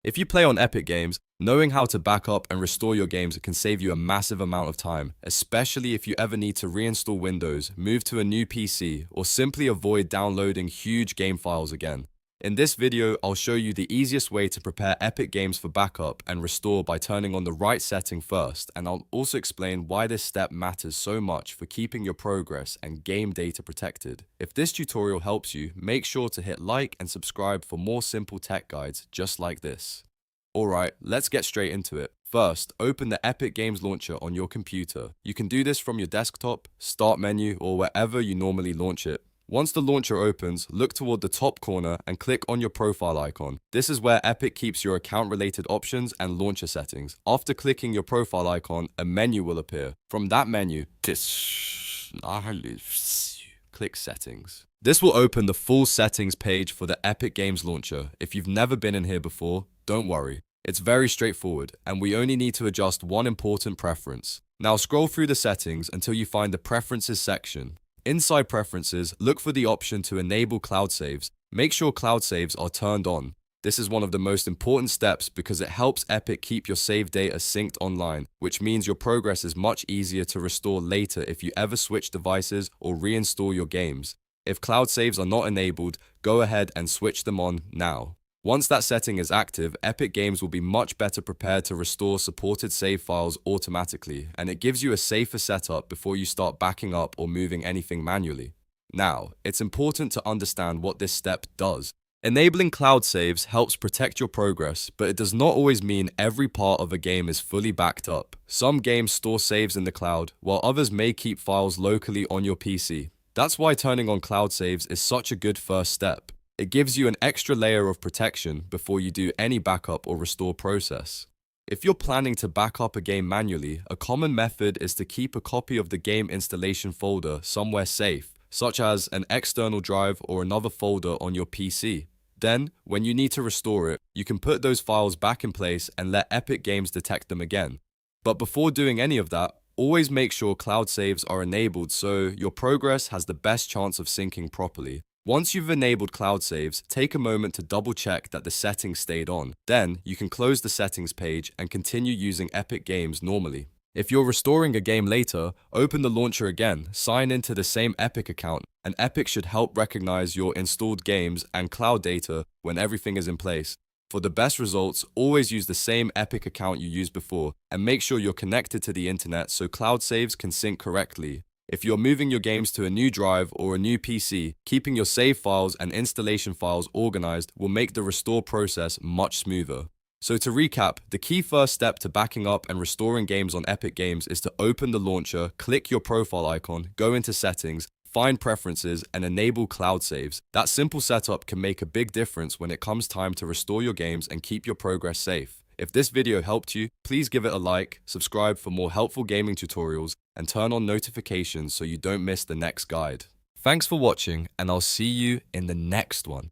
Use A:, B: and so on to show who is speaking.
A: If you play on Epic Games, knowing how to back up and restore your games can save you a massive amount of time, especially if you ever need to reinstall Windows, move to a new PC, or simply avoid downloading huge game files again. In this video, I'll show you the easiest way to prepare Epic Games for backup and restore by turning on the right setting first, and I'll also explain why this step matters so much for keeping your progress and game data protected. If this tutorial helps you, make sure to hit like and subscribe for more simple tech guides just like this. Alright, let's get straight into it. First, open the Epic Games launcher on your computer. You can do this from your desktop, start menu, or wherever you normally launch it. Once the launcher opens, look toward the top corner and click on your profile icon. This is where Epic keeps your account-related options and launcher settings. After clicking your profile icon, a menu will appear. From that menu, click Settings. This will open the full settings page for the Epic Games launcher. If you've never been in here before, don't worry. It's very straightforward, and we only need to adjust one important preference. Now scroll through the settings until you find the Preferences section. Inside Preferences, look for the option to enable cloud saves. Make sure cloud saves are turned on. This is one of the most important steps because it helps Epic keep your save data synced online, which means your progress is much easier to restore later if you ever switch devices or reinstall your games. If cloud saves are not enabled, go ahead and switch them on now. Once that setting is active, Epic Games will be much better prepared to restore supported save files automatically, and it gives you a safer setup before you start backing up or moving anything manually. Now, it's important to understand what this step does. Enabling cloud saves helps protect your progress, but it does not always mean every part of a game is fully backed up. Some games store saves in the cloud, while others may keep files locally on your PC. That's why turning on cloud saves is such a good first step. It gives you an extra layer of protection before you do any backup or restore process. If you're planning to back up a game manually, a common method is to keep a copy of the game installation folder somewhere safe, such as an external drive or another folder on your PC. Then, when you need to restore it, you can put those files back in place and let Epic Games detect them again. But before doing any of that, always make sure cloud saves are enabled so your progress has the best chance of syncing properly. Once you've enabled cloud saves, take a moment to double check that the settings stayed on. Then, you can close the settings page and continue using Epic Games normally. If you're restoring a game later, open the launcher again, sign into the same Epic account, and Epic should help recognize your installed games and cloud data when everything is in place. For the best results, always use the same Epic account you used before, and make sure you're connected to the internet so cloud saves can sync correctly. If you're moving your games to a new drive or a new PC, keeping your save files and installation files organized will make the restore process much smoother. So to recap, the key first step to backing up and restoring games on Epic Games is to open the launcher, click your profile icon, go into settings, find preferences, and enable cloud saves. That simple setup can make a big difference when it comes time to restore your games and keep your progress safe. If this video helped you, please give it a like, subscribe for more helpful gaming tutorials, and turn on notifications so you don't miss the next guide. Thanks for watching, and I'll see you in the next one.